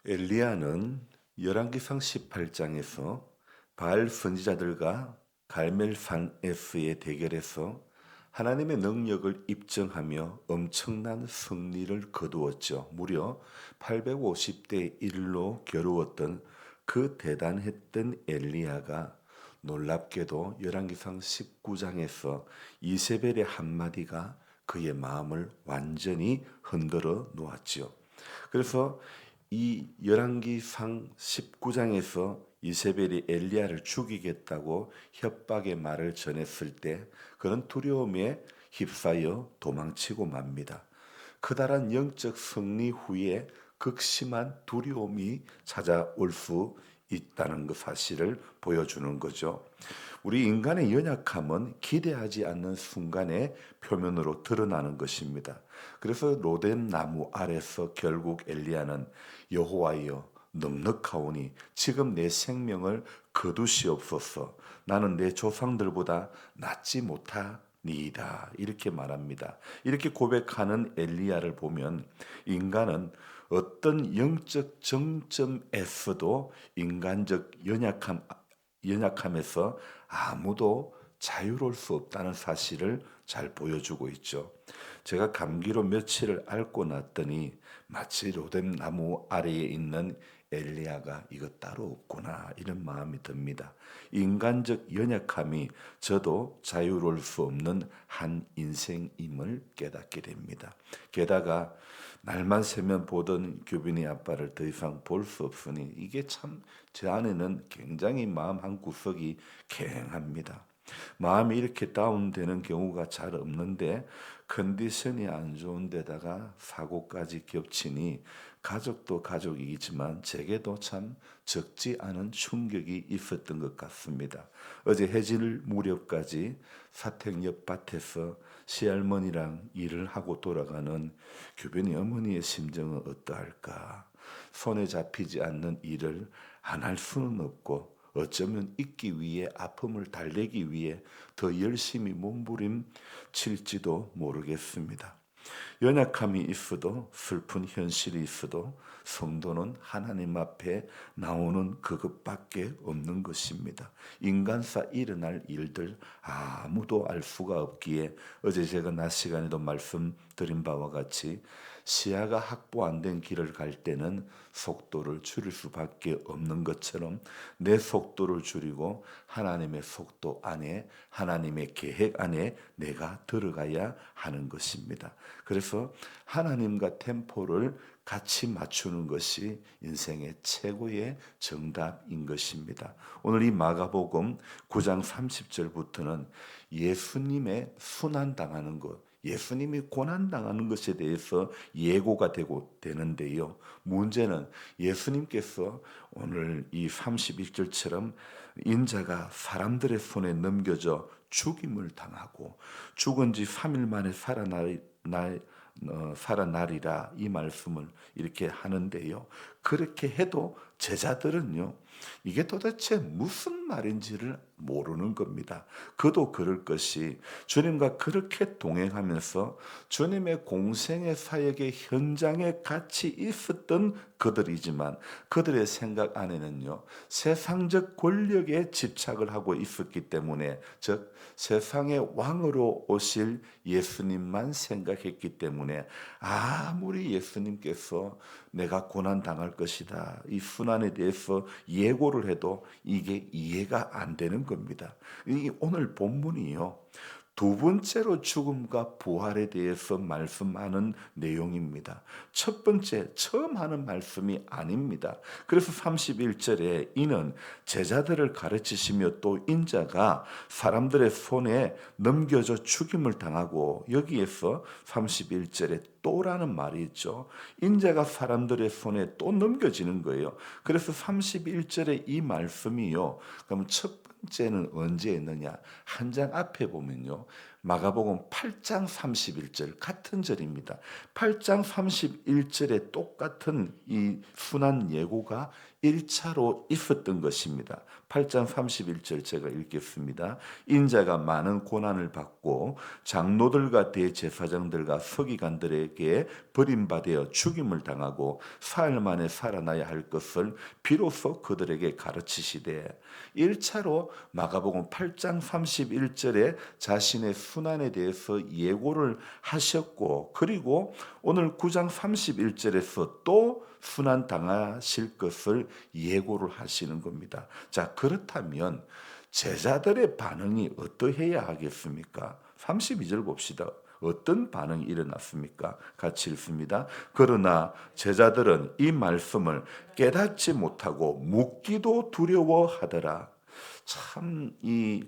엘리야는 열왕기상 18장에서 바알 선지자들과 갈멜산에스의 대결에서 하나님의 능력을 입증하며 엄청난 승리를 거두었죠. 무려 850대 1로 겨루었던 그 대단했던 엘리야가 놀랍게도 열왕기상 19장에서 이세벨의 한마디가 그의 마음을 완전히 흔들어 놓았지요. 그래서 이 열왕기상 19장에서 이세벨이 엘리야를 죽이겠다고 협박의 말을 전했을 때 그런 두려움에 휩싸여 도망치고 맙니다. 커다란 영적 승리 후에 극심한 두려움이 찾아올 수 있다는 그 사실을 보여주는 거죠. 우리 인간의 연약함은 기대하지 않는 순간에 표면으로 드러나는 것입니다. 그래서 로뎀 나무 아래서 결국 엘리야는 여호와여 넉넉하오니 지금 내 생명을 거두시옵소서. 나는 내 조상들보다 낫지 못하니이다. 이렇게 말합니다. 이렇게 고백하는 엘리야를 보면 인간은 어떤 영적 정점에서도 인간적 연약함에서 아무도 자유로울 수 없다는 사실을 잘 보여주고 있죠. 제가 감기로 며칠을 앓고 났더니 마치 로뎀 나무 아래에 있는 엘리야가 이거 따로 없구나 이런 마음이 듭니다. 인간적 연약함이 저도 자유로울 수 없는 한 인생임을 깨닫게 됩니다. 게다가 날만 새면 보던 규빈이 아빠를 더 이상 볼 수 없으니 이게 참 제 안에는 굉장히 마음 한 구석이 갱합니다. 마음이 이렇게 다운되는 경우가 잘 없는데 컨디션이 안 좋은 데다가 사고까지 겹치니 가족도 가족이지만 제게도 참 적지 않은 충격이 있었던 것 같습니다. 어제 해질 무렵까지 사택 옆 밭에서 시할머니랑 일을 하고 돌아가는 규빈이 어머니의 심정은 어떠할까? 손에 잡히지 않는 일을 안 할 수는 없고 어쩌면 잊기 위해 아픔을 달래기 위해 더 열심히 몸부림칠지도 모르겠습니다. 연약함이 있어도 슬픈 현실이 있어도 성도는 하나님 앞에 나오는 그것밖에 없는 것입니다. 인간사 일어날 일들 아무도 알 수가 없기에 어제 제가 낮 시간에도 말씀드린 바와 같이 시야가 확보 안 된 길을 갈 때는 속도를 줄일 수밖에 없는 것처럼 내 속도를 줄이고 하나님의 속도 안에 하나님의 계획 안에 내가 들어가야 하는 것입니다. 그래서 하나님과 템포를 같이 맞추는 것이 인생의 최고의 정답인 것입니다. 오늘 이 마가복음 9장 30절부터는 예수님의 순환당하는 것, 예수님이 고난당하는 것에 대해서 예고가 되는데요. 문제는 예수님께서 오늘 이 31절처럼 인자가 사람들의 손에 넘겨져 죽임을 당하고 죽은 지 3일 만에 살아나리라 이 말씀을 이렇게 하는데요. 그렇게 해도 제자들은요, 이게 도대체 무슨 말인지를 모르는 겁니다. 그도 그럴 것이 주님과 그렇게 동행하면서 주님의 공생의 사역의 현장에 같이 있었던 그들이지만 그들의 생각 안에는요, 세상적 권력에 집착을 하고 있었기 때문에, 즉 세상의 왕으로 오실 예수님만 생각했기 때문에 아무리 예수님께서 내가 고난 당할 것이다 이 순환에 대해서 예고를 해도 이게 이해가 안 되는 겁니다. 이 오늘 본문이요, 두 번째로 죽음과 부활에 대해서 말씀하는 내용입니다. 첫 번째, 처음 하는 말씀이 아닙니다. 그래서 31절에 이는 제자들을 가르치시며 또 인자가 사람들의 손에 넘겨져 죽임을 당하고, 여기에서 31절에 또라는 말이 있죠. 인자가 사람들의 손에 또 넘겨지는 거예요. 그래서 31절에 이 말씀이요, 그럼 첫 번째는 언제 했느냐? 한 장 앞에 보면요, 마가복음 8장 31절 같은 절입니다. 8장 31절에 똑같은 이 순환 예고가 1차로 있었던 것입니다. 8장 31절 제가 읽겠습니다. 인자가 많은 고난을 받고 장로들과 대제사장들과 서기관들에게 버림받아 죽임을 당하고 사흘 만에 살아나야 할 것을 비로소 그들에게 가르치시되 1차로 마가복음 8장 31절에 자신의 순환에 대해서 예고를 하셨고 그리고 오늘 9장 31절에서 또 순환 당하실 것을 예고를 하시는 겁니다. 자, 그렇다면 제자들의 반응이 어떠해야 하겠습니까? 32절 봅시다. 어떤 반응이 일어났습니까? 같이 읽습니다. 그러나 제자들은 이 말씀을 깨닫지 못하고 묻기도 두려워하더라. 참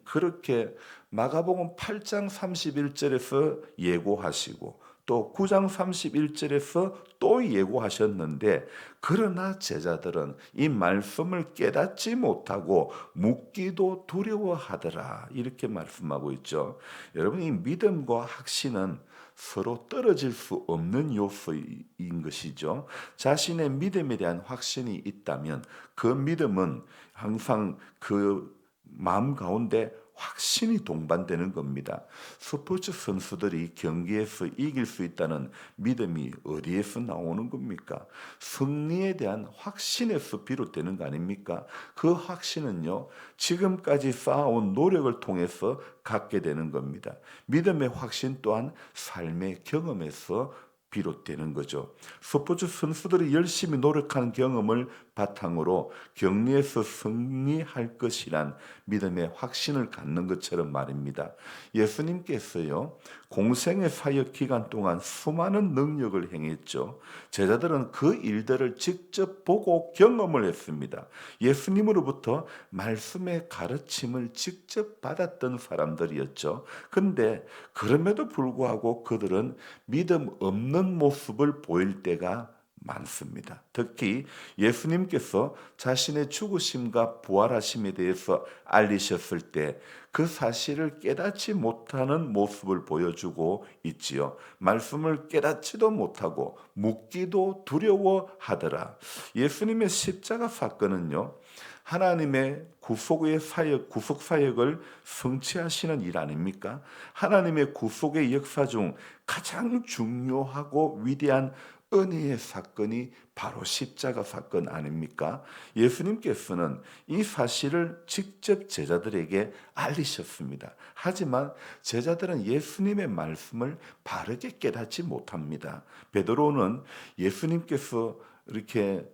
그렇게 마가복음 8장 31절에서 예고하시고 또 9장 31절에서 또 예고하셨는데 그러나 제자들은 이 말씀을 깨닫지 못하고 묻기도 두려워하더라. 이렇게 말씀하고 있죠. 여러분 이 믿음과 확신은 서로 떨어질 수 없는 요소인 것이죠. 자신의 믿음에 대한 확신이 있다면 그 믿음은 항상 그 마음 가운데 확신이 동반되는 겁니다. 스포츠 선수들이 경기에서 이길 수 있다는 믿음이 어디에서 나오는 겁니까? 승리에 대한 확신에서 비롯되는 거 아닙니까? 그 확신은요, 지금까지 쌓아온 노력을 통해서 갖게 되는 겁니다. 믿음의 확신 또한 삶의 경험에서 비롯되는 거죠. 스포츠 선수들이 열심히 노력한 경험을 바탕으로 경리에서 승리할 것이란 믿음의 확신을 갖는 것처럼 말입니다. 예수님께서요, 공생의 사역 기간 동안 수많은 능력을 행했죠. 제자들은 그 일들을 직접 보고 경험을 했습니다. 예수님으로부터 말씀의 가르침을 직접 받았던 사람들이었죠. 근데 그럼에도 불구하고 그들은 믿음 없는 모습을 보일 때가 많습니다. 특히 예수님께서 자신의 죽으심과 부활하심에 대해서 알리셨을 때 그 사실을 깨닫지 못하는 모습을 보여주고 있지요. 말씀을 깨닫지도 못하고 묻기도 두려워하더라. 예수님의 십자가 사건은요, 하나님의 구속의 사역, 구속 사역을 성취하시는 일 아닙니까? 하나님의 구속의 역사 중 가장 중요하고 위대한 은혜의 사건이 바로 십자가 사건 아닙니까? 예수님께서는 이 사실을 직접 제자들에게 알리셨습니다. 하지만 제자들은 예수님의 말씀을 바르게 깨닫지 못합니다. 베드로는 예수님께서 이렇게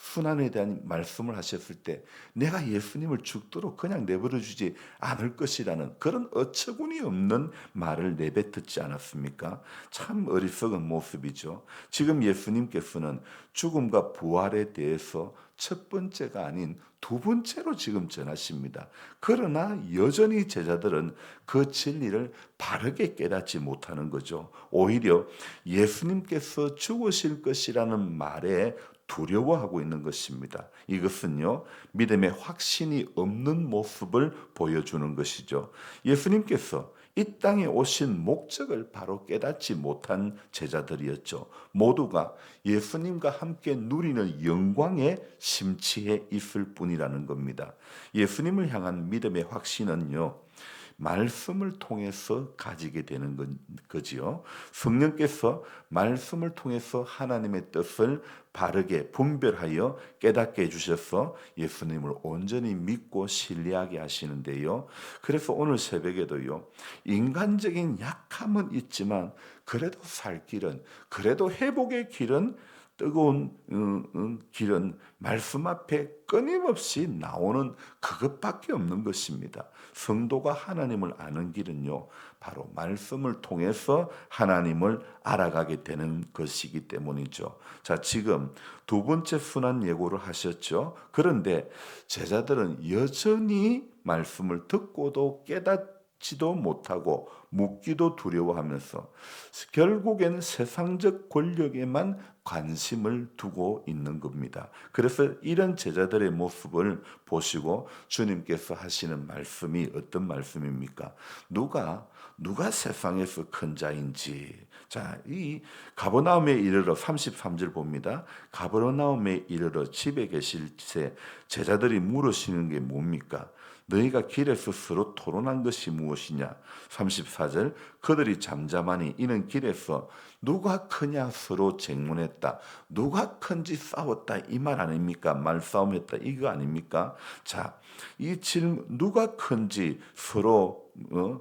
순환에 대한 말씀을 하셨을 때 내가 예수님을 죽도록 그냥 내버려 주지 않을 것이라는 그런 어처구니 없는 말을 내뱉지 않았습니까? 참 어리석은 모습이죠. 지금 예수님께서는 죽음과 부활에 대해서 첫 번째가 아닌 두 번째로 지금 전하십니다. 그러나 여전히 제자들은 그 진리를 바르게 깨닫지 못하는 거죠. 오히려 예수님께서 죽으실 것이라는 말에 두려워하고 있는 것입니다. 이것은요, 믿음의 확신이 없는 모습을 보여주는 것이죠. 예수님께서 이 땅에 오신 목적을 바로 깨닫지 못한 제자들이었죠. 모두가 예수님과 함께 누리는 영광에 심취해 있을 뿐이라는 겁니다. 예수님을 향한 믿음의 확신은요, 말씀을 통해서 가지게 되는 거지요. 성령께서 말씀을 통해서 하나님의 뜻을 바르게 분별하여 깨닫게 해주셔서 예수님을 온전히 믿고 신뢰하게 하시는데요. 그래서 오늘 새벽에도요, 인간적인 약함은 있지만 그래도 살 길은, 그래도 회복의 길은, 뜨거운 길은 말씀 앞에 끊임없이 나오는 그것밖에 없는 것입니다. 성도가 하나님을 아는 길은요, 바로 말씀을 통해서 하나님을 알아가게 되는 것이기 때문이죠. 자, 지금 두 번째 순환 예고를 하셨죠. 그런데 제자들은 여전히 말씀을 듣고도 깨닫지도 못하고 묻기도 두려워하면서 결국에는 세상적 권력에만 관심을 두고 있는 겁니다. 그래서 이런 제자들의 모습을 보시고 주님께서 하시는 말씀이 어떤 말씀입니까? 누가 세상에서 큰 자인지. 자, 이 가버나움에 이르러 33절 봅니다. 가버나움에 이르러 집에 계실 때 제자들이 물으시는 게 뭡니까? 너희가 길에서 서로 토론한 것이 무엇이냐? 34절 그들이 잠잠하니 이는 길에서 누가 크냐 서로 쟁론했다. 누가 큰지 싸웠다. 이 말 아닙니까? 말싸움했다. 이거 아닙니까? 자, 이 질문 누가 큰지 서로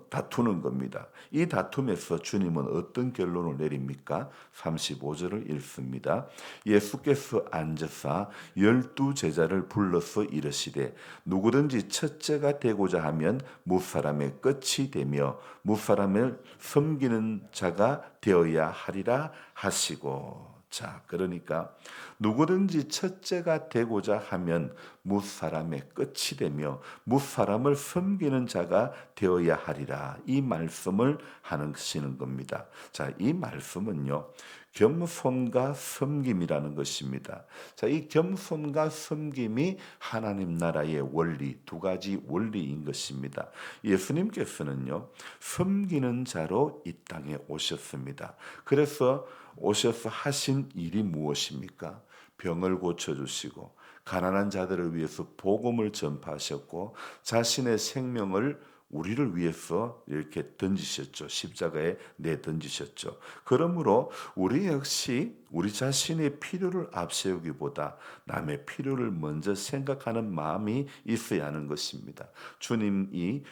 다투는 겁니다. 이 다툼에서 주님은 어떤 결론을 내립니까? 35절을 읽습니다. 예수께서 앉으사 12제자를 불러서 이르시되 누구든지 첫째가 되고자 하면 무사람의 끝이 되며 무사람을 섬기는 자가 되어야 하리라 하시고. 자, 그러니까 누구든지 첫째가 되고자 하면 무사람의 끝이 되며 무사람을 섬기는 자가 되어야 하리라. 이 말씀을 하시는 겁니다. 자, 이 말씀은요. 겸손과 섬김이라는 것입니다. 자, 이 겸손과 섬김이 하나님 나라의 원리, 두 가지 원리인 것입니다. 예수님께서는요, 섬기는 자로 이 땅에 오셨습니다. 그래서 오셔서 하신 일이 무엇입니까? 병을 고쳐주시고, 가난한 자들을 위해서 복음을 전파하셨고, 자신의 생명을 우리를 위해서 이렇게 던지셨죠. 십자가에 내던지셨죠. 그러므로 우리 역시 우리 자신의 필요를 앞세우기보다 남의 필요를 먼저 생각하는 마음이 있어야 하는 것입니다. 주님의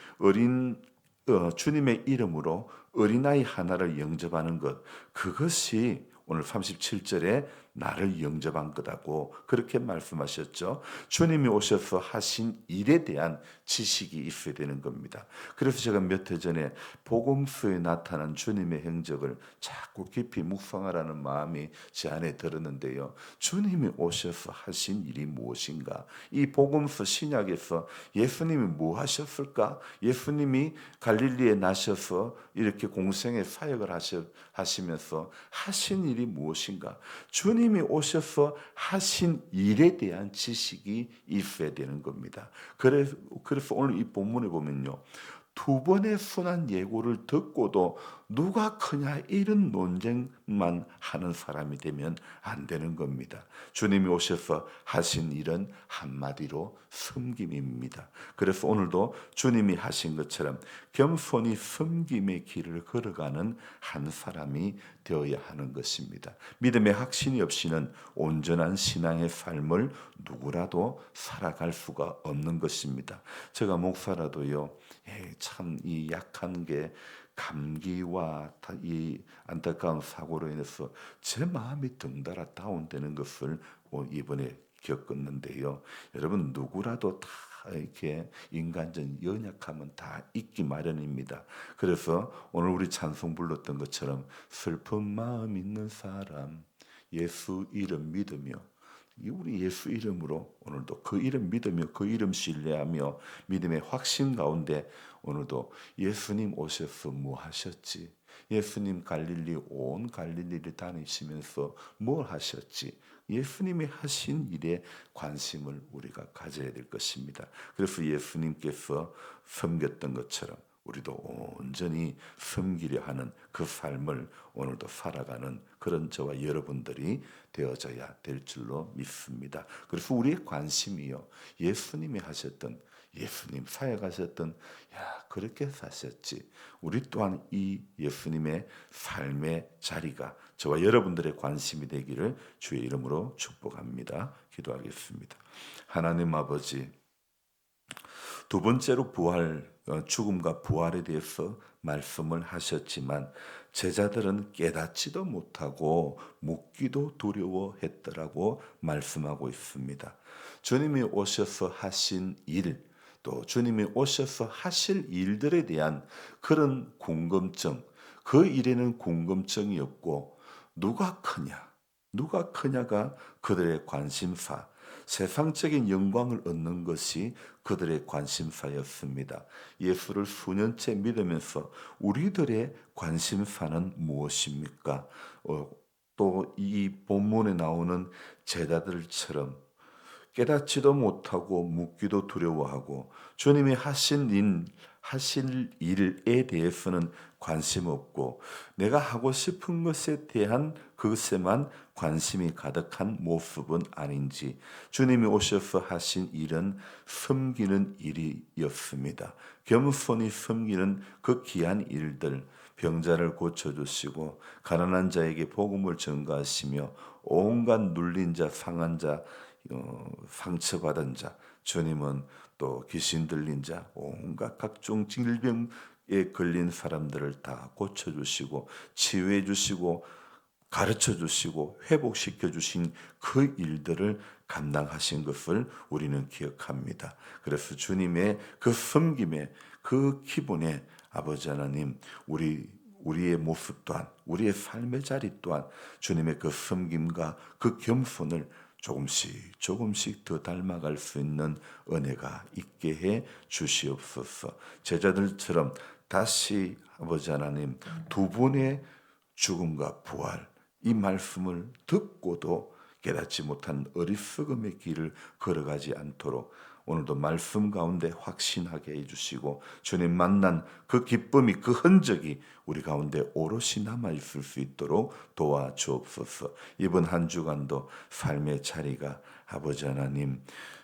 이름으로 어린아이 하나를 영접하는 것, 그것이 오늘 37절에 나를 영접한 거다고 그렇게 말씀하셨죠. 주님이 오셔서 하신 일에 대한 지식이 있어야 되는 겁니다. 그래서 제가 몇 해 전에 복음서에 나타난 주님의 행적을 자꾸 깊이 묵상하라는 마음이 제 안에 들었는데요. 주님이 오셔서 하신 일이 무엇인가? 이 복음서 신약에서 예수님이 뭐 하셨을까? 예수님이 갈릴리에 나셔서 이렇게 공생의 사역을 하시면서 하신 일이 무엇인가? 주님이 오셔서 하신 일에 대한 지식이 있어야 되는 겁니다. 그래서 오늘 이 본문에 보면요. 두 번의 순환 예고를 듣고도 누가 크냐 이런 논쟁만 하는 사람이 되면 안 되는 겁니다. 주님이 오셔서 하신 일은 한마디로 섬김입니다. 그래서 오늘도 주님이 하신 것처럼 겸손히 섬김의 길을 걸어가는 한 사람이 되어야 하는 것입니다. 믿음의 확신이 없이는 온전한 신앙의 삶을 누구라도 살아갈 수가 없는 것입니다. 제가 목사라도요, 참 이 약한 게 감기와 이 안타까운 사고로 인해서 제 마음이 덩달아 다운되는 것을 이번에 겪었는데요. 여러분 누구라도 다 이렇게 인간적 연약함은 다 있기 마련입니다. 그래서 오늘 우리 찬송 불렀던 것처럼 슬픈 마음 있는 사람 예수 이름 믿으며 우리 예수 이름으로 오늘도 그 이름 믿으며 그 이름 신뢰하며 믿음의 확신 가운데 오늘도 예수님 오셔서 뭐 하셨지? 예수님 온 갈릴리를 다니시면서 뭘 하셨지? 예수님이 하신 일에 관심을 우리가 가져야 될 것입니다. 그래서 예수님께서 섬겼던 것처럼 우리도 온전히 섬기려 하는 그 삶을 오늘도 살아가는 그런 저와 여러분들이 되어져야 될 줄로 믿습니다. 그래서 우리의 관심이요. 예수님이 하셨던 예수님 사역하셨던 그렇게 사셨지. 우리 또한 이 예수님의 삶의 자리가 저와 여러분들의 관심이 되기를 주의 이름으로 축복합니다. 기도하겠습니다. 하나님 아버지, 두 번째로 죽음과 부활에 대해서 말씀을 하셨지만 제자들은 깨닫지도 못하고 묻기도 두려워했더라고 말씀하고 있습니다. 주님이 오셔서 하신 일, 또 주님이 오셔서 하실 일들에 대한 그런 궁금증, 그 일에는 궁금증이 없고 누가 크냐가 그들의 관심사, 세상적인 영광을 얻는 것이 그들의 관심사였습니다. 예수를 수년째 믿으면서 우리들의 관심사는 무엇입니까? 또 이 본문에 나오는 제자들처럼 깨닫지도 못하고 묻기도 두려워하고 주님이 하실 일에 대해서는 관심 없고 내가 하고 싶은 것에 대한 그것에만 관심이 가득한 모습은 아닌지, 주님이 오셔서 하신 일은 섬기는 일이었습니다. 겸손히 섬기는 그 귀한 일들, 병자를 고쳐주시고 가난한 자에게 복음을 전가하시며 온갖 눌린 자, 상한 자, 상처받은 자, 주님은 또 귀신 들린 자, 온갖 각종 질병에 걸린 사람들을 다 고쳐주시고 치유해주시고 가르쳐주시고 회복시켜주신 그 일들을 감당하신 것을 우리는 기억합니다. 그래서 주님의 그 섬김의 그 기분에 아버지 하나님, 우리의 모습 또한, 우리의 삶의 자리 또한 주님의 그 섬김과 그 겸손을 조금씩 더 닮아갈 수 있는 은혜가 있게 해 주시옵소서. 제자들처럼 다시 아버지 하나님, 두 분의 죽음과 부활, 이 말씀을 듣고도 깨닫지 못한 어리석음의 길을 걸어가지 않도록 오늘도 말씀 가운데 확신하게 해주시고 주님 만난 그 기쁨이, 그 흔적이 우리 가운데 오롯이 남아있을 수 있도록 도와주옵소서. 이번 한 주간도 삶의 자리가 아버지 하나님,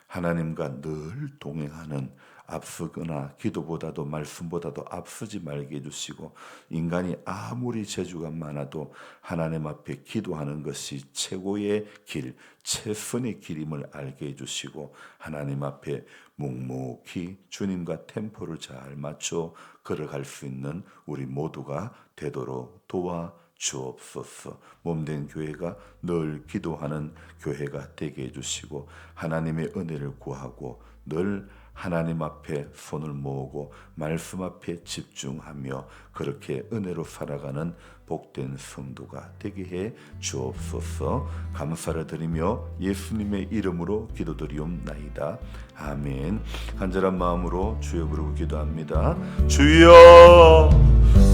하나님과 늘 동행하는, 앞서거나 기도보다도 말씀보다도 앞서지 말게 해주시고 인간이 아무리 재주가 많아도 하나님 앞에 기도하는 것이 최고의 길, 최선의 길임을 알게 해주시고 하나님 앞에 묵묵히 주님과 템포를 잘 맞춰 걸어갈 수 있는 우리 모두가 되도록 도와주옵소서. 몸된 교회가 늘 기도하는 교회가 되게 해주시고 하나님의 은혜를 구하고 늘 하나님 앞에 손을 모으고 말씀 앞에 집중하며 그렇게 은혜로 살아가는 복된 성도가 되게 해 주옵소서. 감사를 드리며 예수님의 이름으로 기도드리옵나이다. 아멘. 간절한 마음으로 주여 부르고 기도합니다. 주여,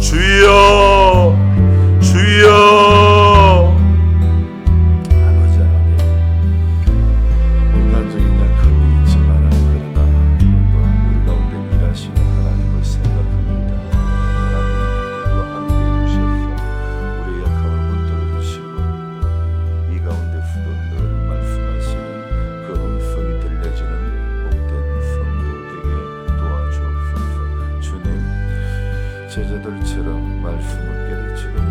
주여, 주여. 제자들처럼 말씀을 깨닫지도